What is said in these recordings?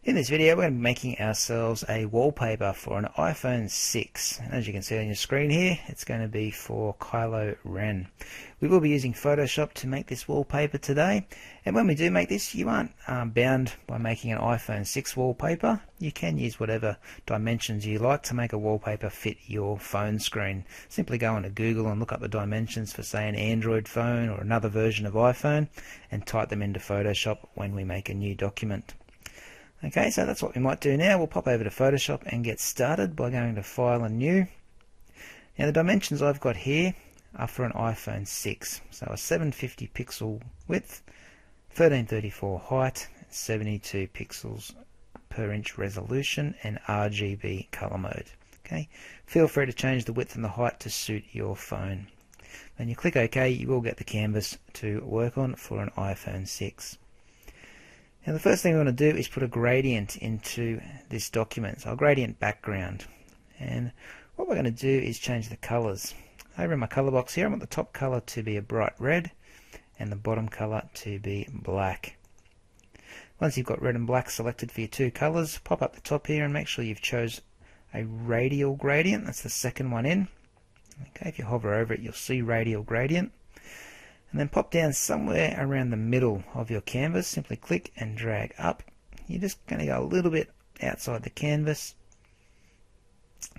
In this video we're going to be making ourselves a wallpaper for an iPhone 6. And as you can see on your screen here, it's going to be for Kylo Ren. We will be using Photoshop to make this wallpaper today, and when we do make this, you aren't bound by making an iPhone 6 wallpaper. You can use whatever dimensions you like to make a wallpaper fit your phone screen. Simply go onto Google and look up the dimensions for, say, an Android phone or another version of iPhone and type them into Photoshop when we make a new document. Okay, so that's what we might do now. We'll pop over to Photoshop and get started by going to File and New. Now the dimensions I've got here are for an iPhone 6. So a 750 pixel width, 1334 height, 72 pixels per inch resolution, and RGB color mode. Okay, feel free to change the width and the height to suit your phone. When you click OK, you will get the canvas to work on for an iPhone 6. Now the first thing we want to do is put a gradient into this document, so a gradient background. And what we're going to do is change the colours. Over in my colour box here, I want the top colour to be a bright red and the bottom colour to be black. Once you've got red and black selected for your two colours, pop up the top here and make sure you've chose a radial gradient. That's the second one in. Okay, if you hover over it, you'll see radial gradient. And then pop down somewhere around the middle of your canvas. Simply click and drag up. You're just going to go a little bit outside the canvas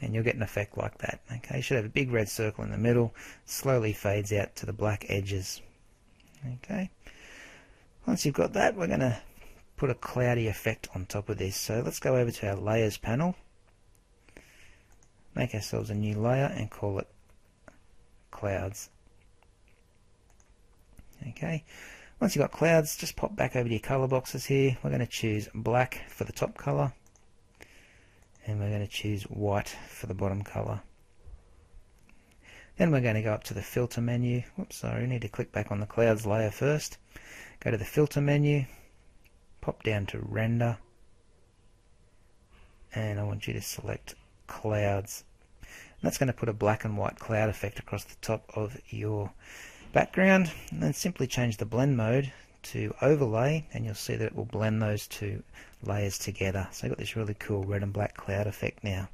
and you'll get an effect like that. Okay, you should have a big red circle in the middle. Slowly fades out to the black edges. Okay, once you've got that, we're going to put a cloudy effect on top of this. So let's go over to our layers panel, make ourselves a new layer and call it clouds. Okay, once you've got clouds, just pop back over to your colour boxes here. We're going to choose black for the top colour and we're going to choose white for the bottom colour. Then we're going to go up to the filter menu. Whoops, sorry, we need to click back on the clouds layer first. Go to the filter menu, pop down to render, and I want you to select clouds. And that's going to put a black and white cloud effect across the top of your background, and then simply change the blend mode to overlay and you'll see that it will blend those two layers together. So you've got this really cool red and black cloud effect now.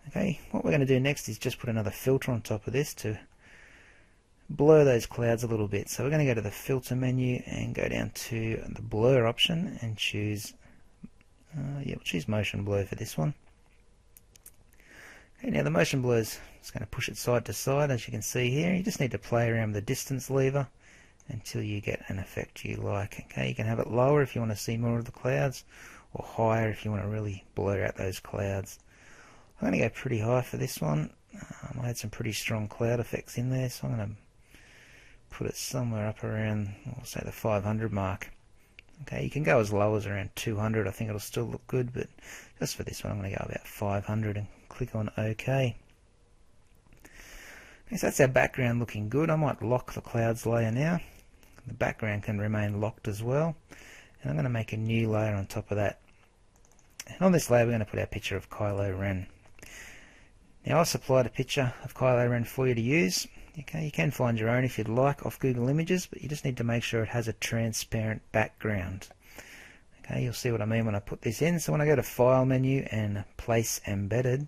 Okay, what we're going to do next is just put another filter on top of this to blur those clouds a little bit. So we're going to go to the filter menu and go down to the blur option and choose we'll choose motion blur for this one. Okay, now the motion blur is going to push it side to side, as you can see here. You just need to play around with the distance lever until you get an effect you like. Okay, you can have it lower if you want to see more of the clouds, or higher if you want to really blur out those clouds. I'm going to go pretty high for this one. I had some pretty strong cloud effects in there, so I'm going to put it somewhere up around, we'll say, the 500 mark. Okay, you can go as low as around 200. I think it'll still look good, but just for this one, I'm going to go about 500 and click on OK. Okay, so that's our background looking good. I might lock the clouds layer now. The background can remain locked as well. And I'm going to make a new layer on top of that. And on this layer, we're going to put our picture of Kylo Ren. Now, I've supplied a picture of Kylo Ren for you to use. Okay, you can find your own if you'd like off Google Images, but you just need to make sure it has a transparent background. Okay, you'll see what I mean when I put this in. So when I go to File menu and Place Embedded,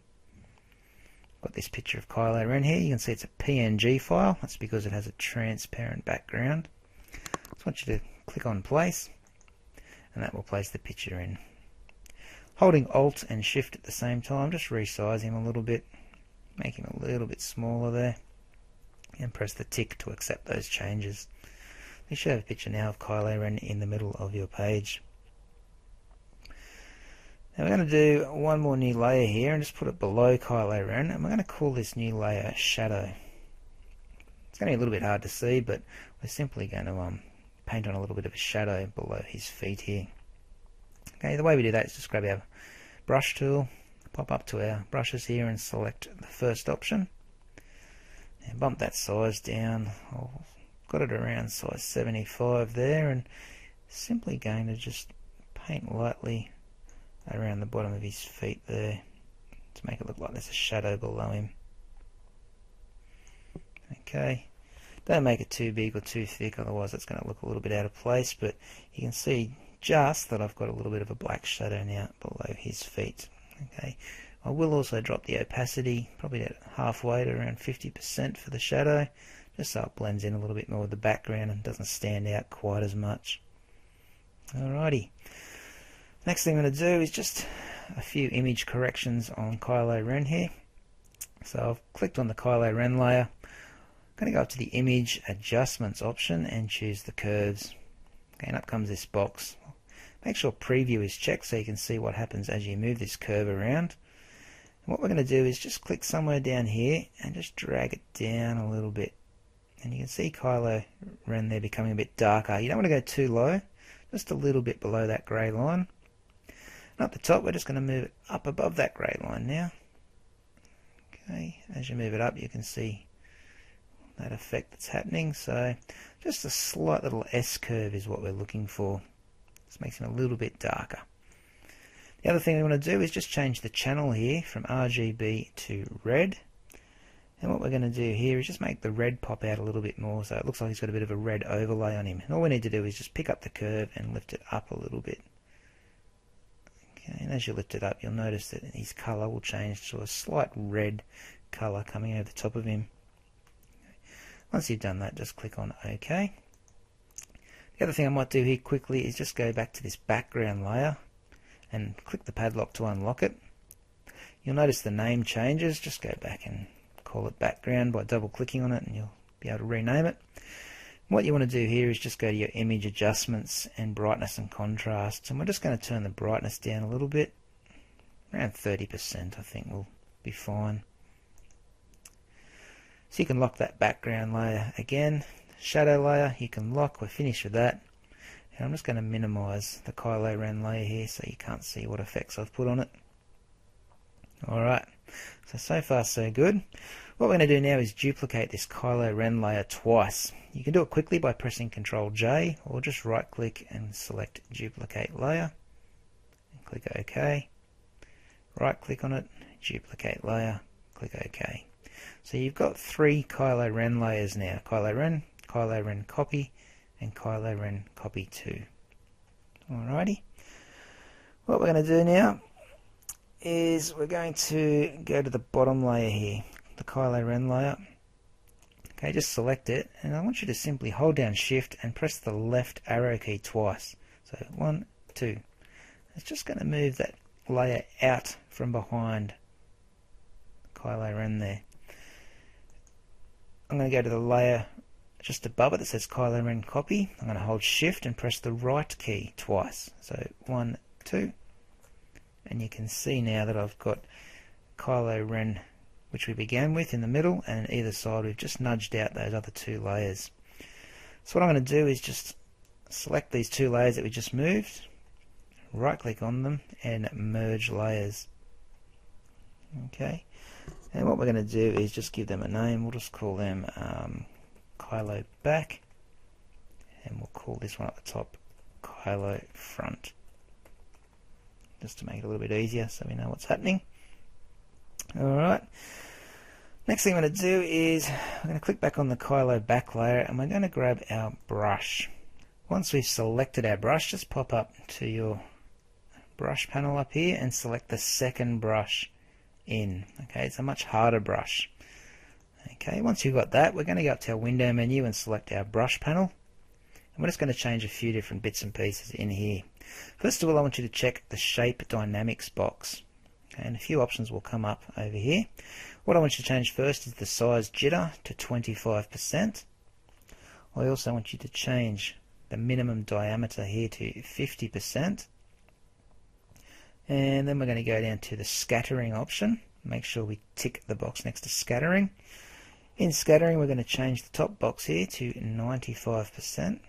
got this picture of Kylo Ren here. You can see it's a PNG file. That's because it has a transparent background. I want you to click on Place, and that will place the picture in. Holding Alt and Shift at the same time, just resize him a little bit, make him a little bit smaller there, and press the tick to accept those changes. You should have a picture now of Kylo Ren in the middle of your page. Now we're going to do one more new layer here and just put it below Kylo Ren, and we're going to call this new layer Shadow. It's going to be a little bit hard to see, but we're simply going to paint on a little bit of a shadow below his feet here. Okay, the way we do that is just grab our brush tool, pop up to our brushes here and select the first option. And bump that size down. I've got it around size 75 there, and simply going to just paint lightly around the bottom of his feet there to make it look like there's a shadow below him. Okay, don't make it too big or too thick, otherwise it's going to look a little bit out of place, but you can see just that I've got a little bit of a black shadow now below his feet. Okay, I will also drop the opacity probably at halfway to around 50% for the shadow, just so it blends in a little bit more with the background and doesn't stand out quite as much. Alrighty, next thing I'm going to do is just a few image corrections on Kylo Ren here. So I've clicked on the Kylo Ren layer. I'm going to go up to the image adjustments option and choose the curves. Okay, and up comes this box. Make sure preview is checked so you can see what happens as you move this curve around. And what we're going to do is just click somewhere down here and just drag it down a little bit. And you can see Kylo Ren there becoming a bit darker. You don't want to go too low, just a little bit below that grey line. And up the top we're just going to move it up above that grey line now. Okay, as you move it up you can see that effect that's happening. So just a slight little S curve is what we're looking for. This makes him a little bit darker. The other thing we want to do is just change the channel here from RGB to red. And what we're going to do here is just make the red pop out a little bit more, so it looks like he's got a bit of a red overlay on him. And all we need to do is just pick up the curve and lift it up a little bit. Okay, and as you lift it up you'll notice that his colour will change to a slight red colour coming over the top of him. Once you've done that, just click on OK. The other thing I might do here quickly is just go back to this background layer and click the padlock to unlock it. You'll notice the name changes. Just go back and call it background by double clicking on it and you'll be able to rename it. What you want to do here is just go to your image adjustments and brightness and contrast, and we're just going to turn the brightness down a little bit, around 30% I think will be fine. So you can lock that background layer again. Shadow layer you can lock, we're finished with that. And I'm just going to minimize the Kylo Ren layer here so you can't see what effects I've put on it. Alright, so far so good. What we're going to do now is duplicate this Kylo Ren layer twice. You can do it quickly by pressing Ctrl J, or just right click and select duplicate layer. And click OK. Right click on it, duplicate layer, click OK. So you've got 3 Kylo Ren layers now. Kylo Ren copy, and Kylo Ren copy 2. Alrighty. What we're going to do now is we're going to go to the bottom layer here, the Kylo Ren layer. Okay, just select it, and I want you to simply hold down Shift and press the left arrow key twice. So 1, 2. It's just going to move that layer out from behind Kylo Ren there. I'm going to go to the layer just above it that says Kylo Ren copy. I'm going to hold Shift and press the right key twice. So 1, 2. And you can see now that I've got Kylo Ren, which we began with, in the middle, and on either side we've just nudged out those other 2 layers. So what I'm going to do is just select these 2 layers that we just moved, right click on them and merge layers. Okay, and what we're going to do is just give them a name. We'll just call them Kylo back, and we'll call this one at the top Kylo front, just to make it a little bit easier so we know what's happening. Alright, next thing I'm going to do is I'm going to click back on the Kylo back layer and we're going to grab our brush. Once we've selected our brush, just pop up to your brush panel up here and select the second brush in. Okay, it's a much harder brush. Okay, once you've got that, we're going to go up to our window menu and select our brush panel. And we're just going to change a few different bits and pieces in here. First of all, I want you to check the Shape Dynamics box. Okay, and a few options will come up over here. What I want you to change first is the size jitter to 25%. I also want you to change the minimum diameter here to 50%. And then we're going to go down to the scattering option. Make sure we tick the box next to scattering. In scattering, we're going to change the top box here to 95%.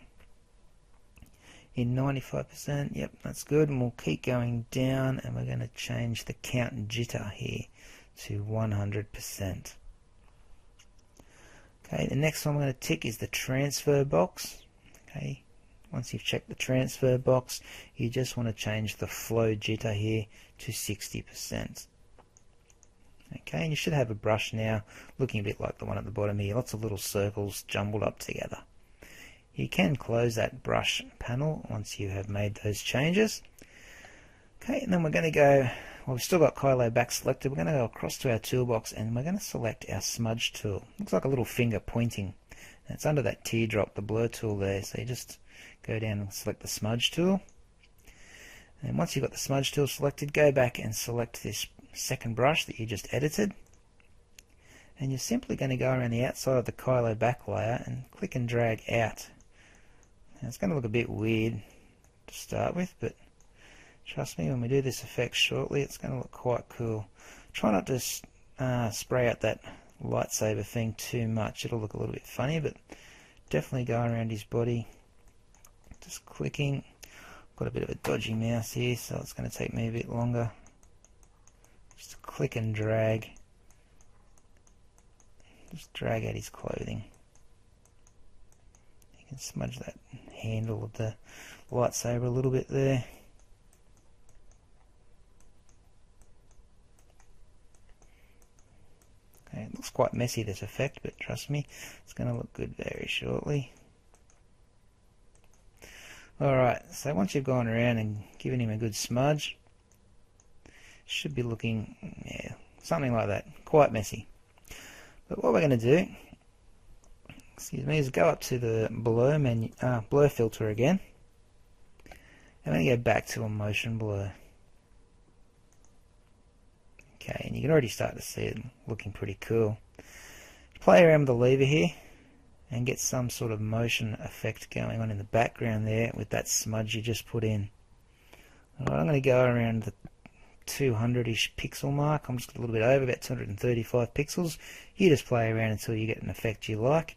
In 95%, yep, that's good, and we'll keep going down, and we're going to change the count jitter here to 100%. Okay, the next one we're going to tick is the transfer box. Okay, once you've checked the transfer box, you just want to change the flow jitter here to 60%. Okay, and you should have a brush now looking a bit like the one at the bottom here, lots of little circles jumbled up together. You can close that brush panel once you have made those changes. Okay, and then we're going to go, well, we've still got Kylo back selected. We're going to go across to our toolbox and we're going to select our smudge tool. Looks like a little finger pointing. And it's under that teardrop, the blur tool there. So you just go down and select the smudge tool. And once you've got the smudge tool selected, go back and select this second brush that you just edited. And you're simply going to go around the outside of the Kylo back layer and click and drag out. Now it's going to look a bit weird to start with, but trust me, when we do this effect shortly, it's going to look quite cool. Try not to spray out that lightsaber thing too much. It'll look a little bit funny, but definitely go around his body. Just clicking. Got a bit of a dodgy mouse here, so it's going to take me a bit longer. Just click and drag. Just drag out his clothing. You can smudge that handle of the lightsaber a little bit there. Okay, it looks quite messy, this effect, but trust me, it's going to look good very shortly. Alright, so once you've gone around and given him a good smudge, should be looking, yeah, something like that, quite messy. But what we're going to do, excuse me, is go up to the blur menu, blur filter again, and then go back to a motion blur. Okay, and you can already start to see it looking pretty cool. Play around with the lever here and get some sort of motion effect going on in the background there with that smudge you just put in. Alright, I'm going to go around the 200-ish pixel mark. I'm just a little bit over, about 235 pixels. You just play around until you get an effect you like,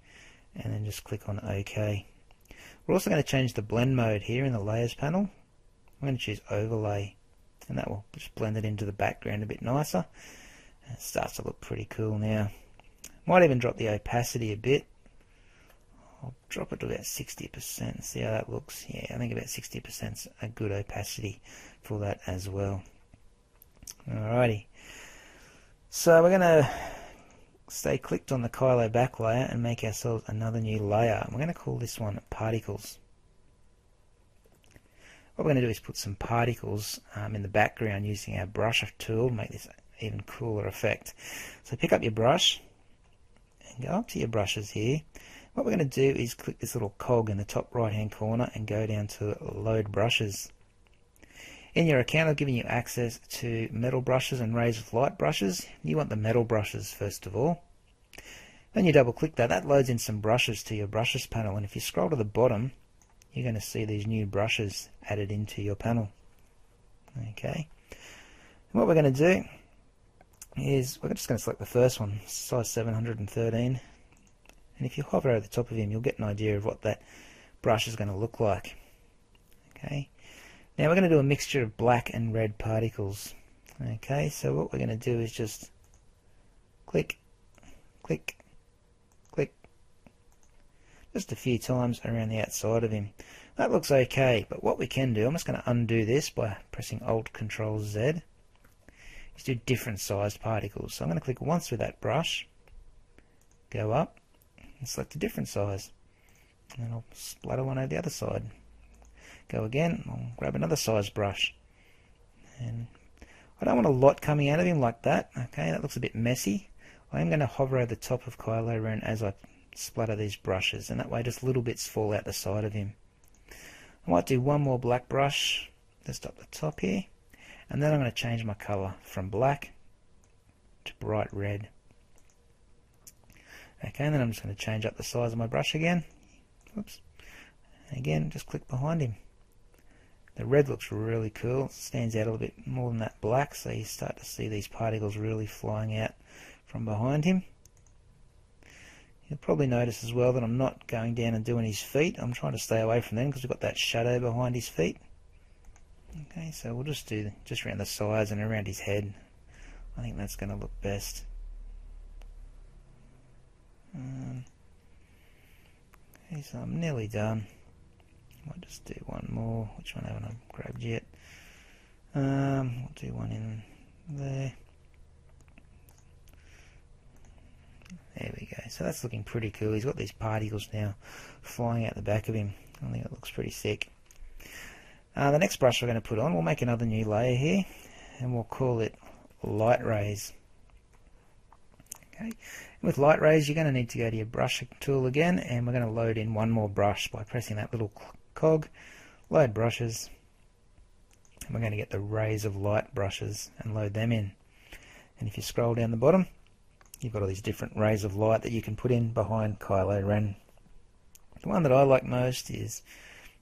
and then just click on OK. We're also going to change the blend mode here in the layers panel. I'm going to choose overlay, and that will just blend it into the background a bit nicer. And it starts to look pretty cool now. Might even drop the opacity a bit. I'll drop it to about 60%, see how that looks. Yeah, I think about 60% is a good opacity for that as well. Alrighty, so we're going to stay clicked on the Kylo back layer and make ourselves another new layer. We're going to call this one Particles. What we're going to do is put some particles in the background using our brush tool to make this even cooler effect. So pick up your brush and go up to your brushes here. What we're going to do is click this little cog in the top right hand corner and go down to load brushes. In your account I've given you access to metal brushes and raise with light brushes. You want the metal brushes first of all. Then you double click that. That loads in some brushes to your brushes panel, and if you scroll to the bottom you're going to see these new brushes added into your panel. Okay. And what we're going to do is we're just going to select the first one, size 713. And if you hover over the top of him, you'll get an idea of what that brush is going to look like. Okay. Now we're going to do a mixture of black and red particles. Okay, so what we're going to do is just click, click, click, just a few times around the outside of him. That looks okay, but what we can do, I'm just going to undo this by pressing Alt Control Z, is do different sized particles. So I'm going to click once with that brush, go up, and select a different size. And then I'll splatter one over the other side. Go again, I'll grab another size brush. And I don't want a lot coming out of him like that. Okay, that looks a bit messy. I am going to hover over the top of Kylo Ren as I splatter these brushes, and that way just little bits fall out the side of him. I might do one more black brush just up the top here, and then I'm going to change my colour from black to bright red. Okay, and then I'm just going to change up the size of my brush again. Whoops. And again, just click behind him. The red looks really cool, stands out a little bit more than that black, so you start to see these particles really flying out from behind him. You'll probably notice as well that I'm not going down and doing his feet. I'm trying to stay away from them because we've got that shadow behind his feet. Okay, so we'll just do just around the sides and around his head. I think that's going to look best. Okay, so I'm nearly done. Might just do one more. Which one haven't I grabbed yet? We'll do one in there. There we go. Okay, so that's looking pretty cool. He's got these particles now flying out the back of him. I think it looks pretty sick. The next brush we're going to put on, we'll make another new layer here, and we'll call it Light Rays. Okay. With Light Rays, you're going to need to go to your brush tool again, and we're going to load in one more brush by pressing that little cog, load brushes, and we're going to get the Rays of Light brushes and load them in. And if you scroll down the bottom, you've got all these different rays of light that you can put in behind Kylo Ren. The one that I like most is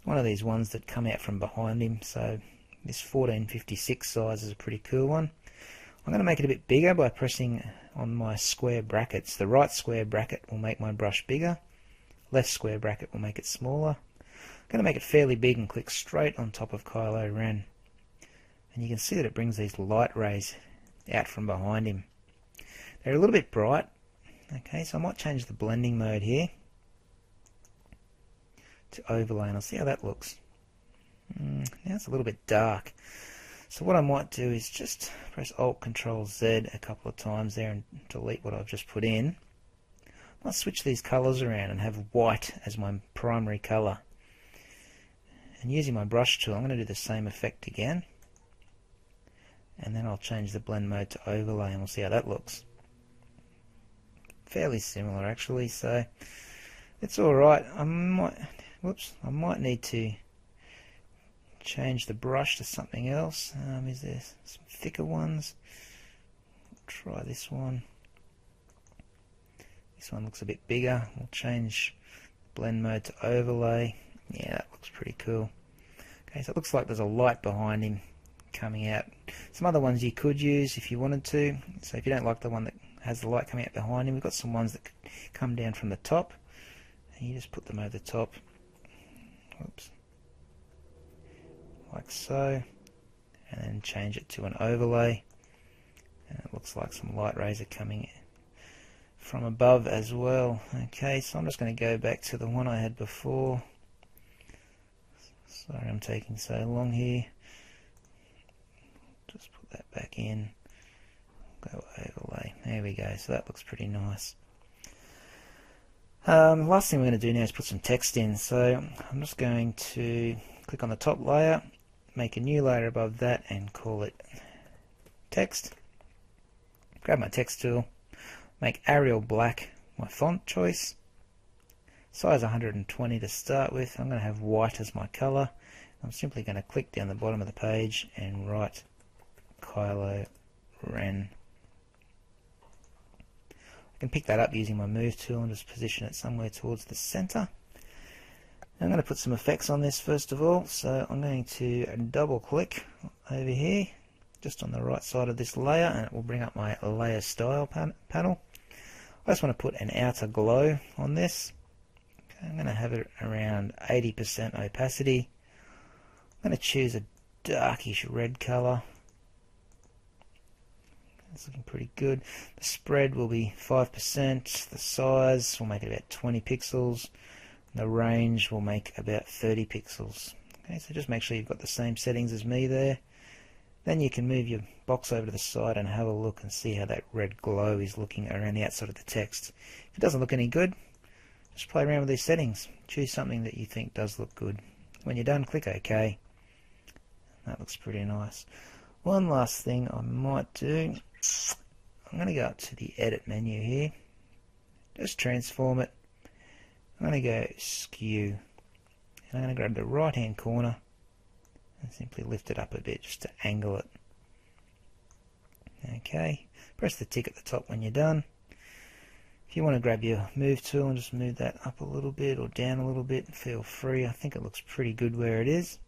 one of these ones that come out from behind him, so this 1456 size is a pretty cool one. I'm going to make it a bit bigger by pressing on my square brackets. The right square bracket will make my brush bigger, left square bracket will make it smaller. I'm going to make it fairly big and click straight on top of Kylo Ren. And you can see that it brings these light rays out from behind him. They're a little bit bright, okay, so I might change the blending mode here to overlay, and I'll see how that looks. Now it's a little bit dark, so what I might do is just press Alt Control Z a couple of times there and delete what I've just put in. I'll switch these colours around and have white as my primary colour, and using my brush tool I'm going to do the same effect again, and then I'll change the blend mode to overlay and we'll see how that looks. Fairly similar actually, so it's alright. I might need to change the brush to something else. Is there some thicker ones? Try this one. This one looks a bit bigger. We'll change blend mode to overlay. Yeah, that looks pretty cool. Okay, so it looks like there's a light behind him coming out. Some other ones you could use if you wanted to. So if you don't like the one that has the light coming out behind him, we've got some ones that come down from the top, and you just put them over the top. Whoops. Like so, and then change it to an overlay, and it looks like some light rays are coming from above as well. Okay, so I'm just going to go back to the one I had before. Sorry I'm taking so long here. Just put that back in, go overlay, there we go, so that looks pretty nice. The last thing we're going to do now is put some text in, so I'm just going to click on the top layer, make a new layer above that and call it text. Grab my text tool, make Arial black my font choice, size 120 to start with. I'm going to have white as my colour. I'm simply going to click down the bottom of the page and write Kylo Ren. I can pick that up using my move tool and just position it somewhere towards the center. I'm going to put some effects on this first of all, so I'm going to double click over here just on the right side of this layer, and it will bring up my layer style panel. I just want to put an outer glow on this. Okay, I'm going to have it around 80% opacity. I'm going to choose a darkish red color. It's looking pretty good. The spread will be 5%. The size will make it about 20 pixels. The range will make about 30 pixels. Okay, so just make sure you've got the same settings as me there. Then you can move your box over to the side and have a look and see how that red glow is looking around the outside of the text. If it doesn't look any good, just play around with these settings. Choose something that you think does look good. When you're done, click OK. That looks pretty nice. One last thing I might do, I'm going to go up to the edit menu here, just transform it. I'm going to go skew, and I'm going to grab the right hand corner and simply lift it up a bit just to angle it. Okay, press the tick at the top when you're done. If you want to grab your move tool and just move that up a little bit or down a little bit, feel free. I think it looks pretty good where it is.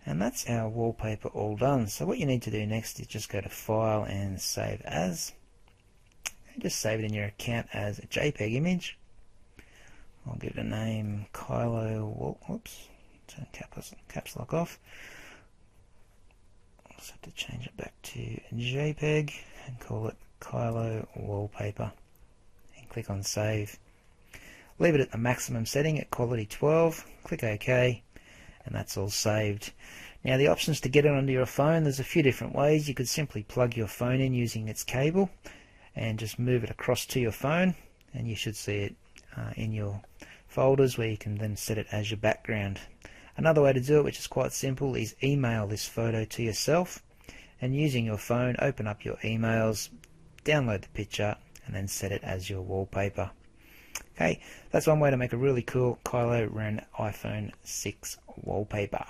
And that's our wallpaper all done. So what you need to do next is just go to File and Save As. And just save it in your account as a JPEG image. I'll give it a name, Kylo. Whoops, turn caps lock off. I'll just have to change it back to JPEG and call it Kylo Wallpaper. And click on Save. Leave it at the maximum setting at quality 12. Click OK. And that's all saved. Now the options to get it onto your phone, there's a few different ways. You could simply plug your phone in using its cable and just move it across to your phone, and you should see it in your folders where you can then set it as your background. Another way to do it, which is quite simple, is email this photo to yourself, and using your phone open up your emails, download the picture, and then set it as your wallpaper. Okay, that's one way to make a really cool Kylo Ren iPhone 6 wallpaper.